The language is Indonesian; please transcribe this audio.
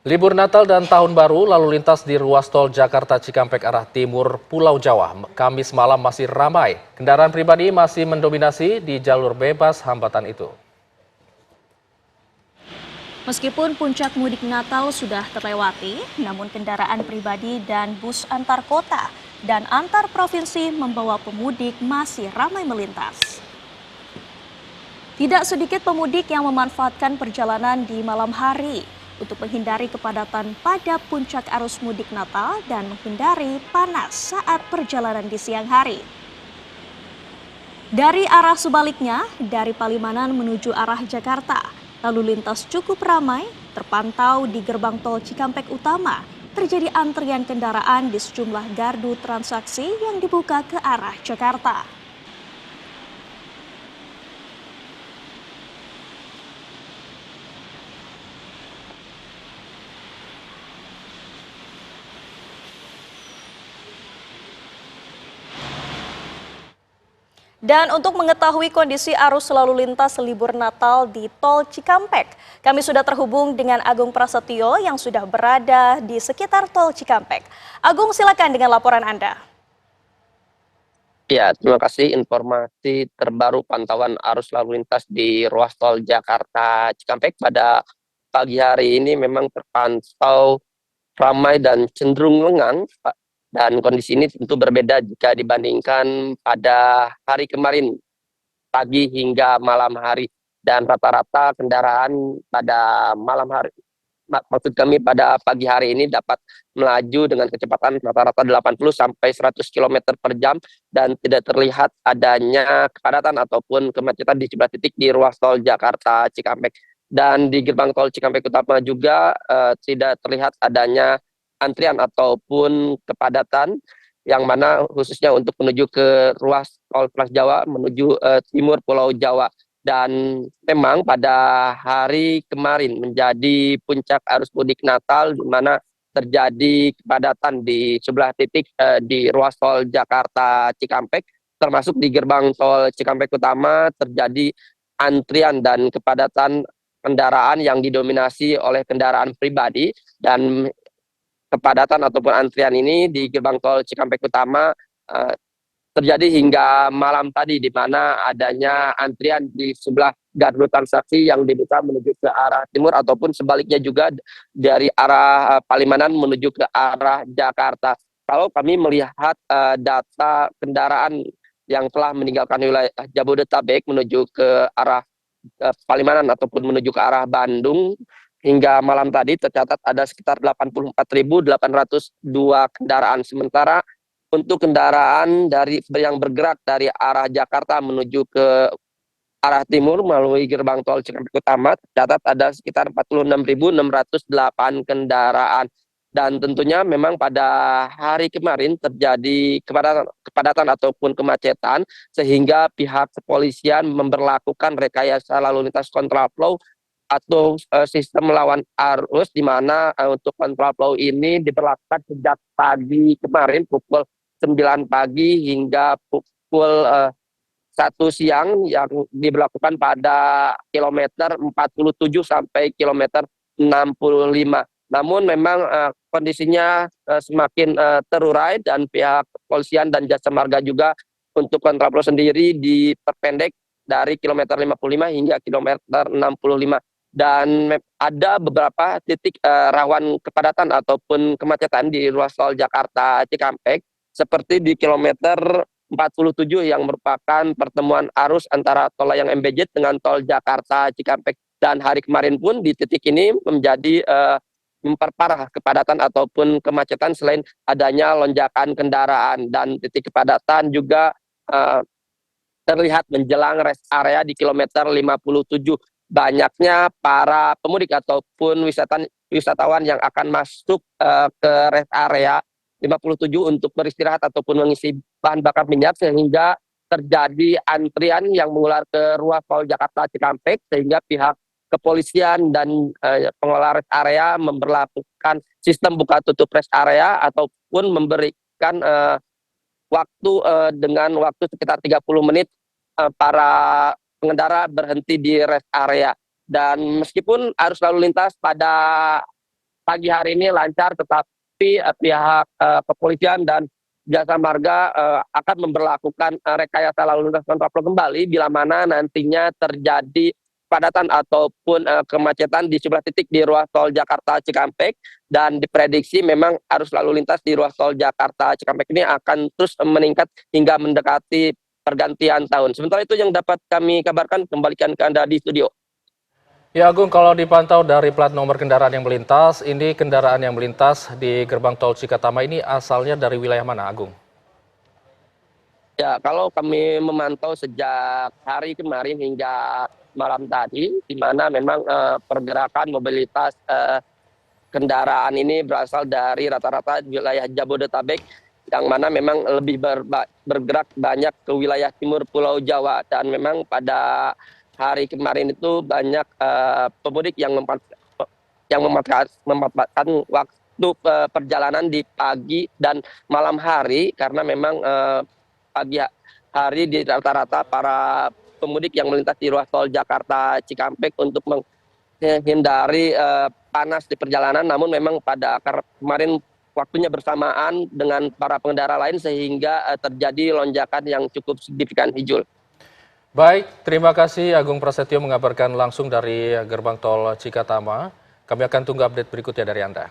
Libur Natal dan Tahun Baru, lalu lintas di ruas tol Jakarta Cikampek arah timur Pulau Jawa, Kamis malam masih ramai. Kendaraan pribadi masih mendominasi di jalur bebas hambatan itu. Meskipun puncak mudik Natal sudah terlewati, namun kendaraan pribadi dan bus antar kota dan antar provinsi membawa pemudik masih ramai melintas. Tidak sedikit pemudik yang memanfaatkan perjalanan di malam hari untuk menghindari kepadatan pada puncak arus mudik Natal dan menghindari panas saat perjalanan di siang hari. Dari arah sebaliknya, dari Palimanan menuju arah Jakarta, lalu lintas cukup ramai, terpantau di gerbang tol Cikampek Utama. Terjadi antrian kendaraan di sejumlah gardu transaksi yang dibuka ke arah Jakarta. Dan untuk mengetahui kondisi arus lalu lintas libur Natal di Tol Cikampek, kami sudah terhubung dengan Agung Prasetyo yang sudah berada di sekitar Tol Cikampek. Agung, silakan dengan laporan Anda. Ya, terima kasih informasi terbaru pantauan arus lalu lintas di ruas tol Jakarta Cikampek pada pagi hari ini memang terpantau ramai dan cenderung lengang, Pak. Dan kondisi ini tentu berbeda jika dibandingkan pada hari kemarin pagi hingga malam hari, dan rata-rata kendaraan pada malam hari, maksud kami pada pagi hari ini dapat melaju dengan kecepatan rata-rata 80 sampai 100 km per jam dan tidak terlihat adanya kepadatan ataupun kemacetan di sejumlah titik di ruas tol Jakarta Cikampek. Dan di gerbang tol Cikampek Utama juga tidak terlihat adanya antrian ataupun kepadatan, yang mana khususnya untuk menuju ke ruas tol Trans Jawa menuju timur Pulau Jawa. Dan memang pada hari kemarin menjadi puncak arus mudik Natal, di mana terjadi kepadatan di sebelah titik di ruas tol Jakarta Cikampek, termasuk di gerbang tol Cikampek Utama terjadi antrian dan kepadatan kendaraan yang didominasi oleh kendaraan pribadi. Dan kepadatan ataupun antrian ini di gerbang tol Cikampek Utama eh, terjadi hingga malam tadi, di mana adanya antrian di sebelah gardu transaksi yang dibuka menuju ke arah timur ataupun sebaliknya juga dari arah Palimanan menuju ke arah Jakarta. Kalau kami melihat data kendaraan yang telah meninggalkan wilayah Jabodetabek menuju ke arah Palimanan ataupun menuju ke arah Bandung, hingga malam tadi tercatat ada sekitar 84.802 kendaraan. Sementara untuk kendaraan yang bergerak dari arah Jakarta menuju ke arah timur melalui gerbang tol Cikampek Utama tercatat ada sekitar 46.608 kendaraan. Dan tentunya memang pada hari kemarin terjadi kepadatan ataupun kemacetan, sehingga pihak kepolisian memberlakukan rekayasa lalu lintas kontraflow atau sistem melawan arus, di mana untuk kontraflow ini diberlakukan sejak pagi kemarin pukul 9 pagi hingga pukul 1 siang, yang diberlakukan pada kilometer 47 sampai kilometer 65. Namun memang kondisinya semakin terurai, dan pihak kepolisian dan jasa marga juga untuk kontraflow sendiri diperpendek dari kilometer 55 hingga kilometer 65. Dan ada beberapa titik rawan kepadatan ataupun kemacetan di ruas tol Jakarta Cikampek, seperti di kilometer 47 yang merupakan pertemuan arus antara tol layang MBZ dengan tol Jakarta Cikampek. Dan hari kemarin pun di titik ini menjadi memperparah kepadatan ataupun kemacetan selain adanya lonjakan kendaraan. Dan titik kepadatan juga terlihat menjelang rest area di kilometer 57. Banyaknya para pemudik ataupun wisatawan yang akan masuk ke rest area 57 untuk beristirahat ataupun mengisi bahan bakar minyak, sehingga terjadi antrian yang mengular ke ruas tol Jakarta Cikampek, sehingga pihak kepolisian dan pengelola rest area memberlakukan sistem buka tutup rest area ataupun memberikan waktu dengan waktu sekitar 30 menit para pengendara berhenti di rest area. Dan meskipun arus lalu lintas pada pagi hari ini lancar, tetapi pihak kepolisian dan jasa marga akan memberlakukan rekayasa lalu lintas kontraflow kembali bila mana nantinya terjadi padatan ataupun kemacetan di sebelah titik di ruas tol Jakarta Cikampek, dan diprediksi memang arus lalu lintas di ruas tol Jakarta Cikampek ini akan terus meningkat hingga mendekati pergantian tahun. Sementara itu yang dapat kami kabarkan, kembalikan ke Anda di studio. Ya Agung, kalau dipantau dari plat nomor kendaraan yang melintas, ini kendaraan yang melintas di gerbang tol Cikatama ini asalnya dari wilayah mana, Agung? Ya, kalau kami memantau sejak hari kemarin hingga malam tadi, di mana memang pergerakan mobilitas kendaraan ini berasal dari rata-rata wilayah Jabodetabek, yang mana memang lebih bergerak banyak ke wilayah timur Pulau Jawa, dan memang pada hari kemarin itu banyak pemudik yang memanfaatkan waktu perjalanan di pagi dan malam hari, karena memang pagi hari di rata-rata para pemudik yang melintas di ruas tol Jakarta Cikampek untuk menghindari panas di perjalanan, namun memang pada kemarin waktunya bersamaan dengan para pengendara lain sehingga terjadi lonjakan yang cukup signifikan, Ijul. Baik, terima kasih Agung Prasetyo mengabarkan langsung dari gerbang tol Cikatama. Kami akan tunggu update berikutnya dari Anda.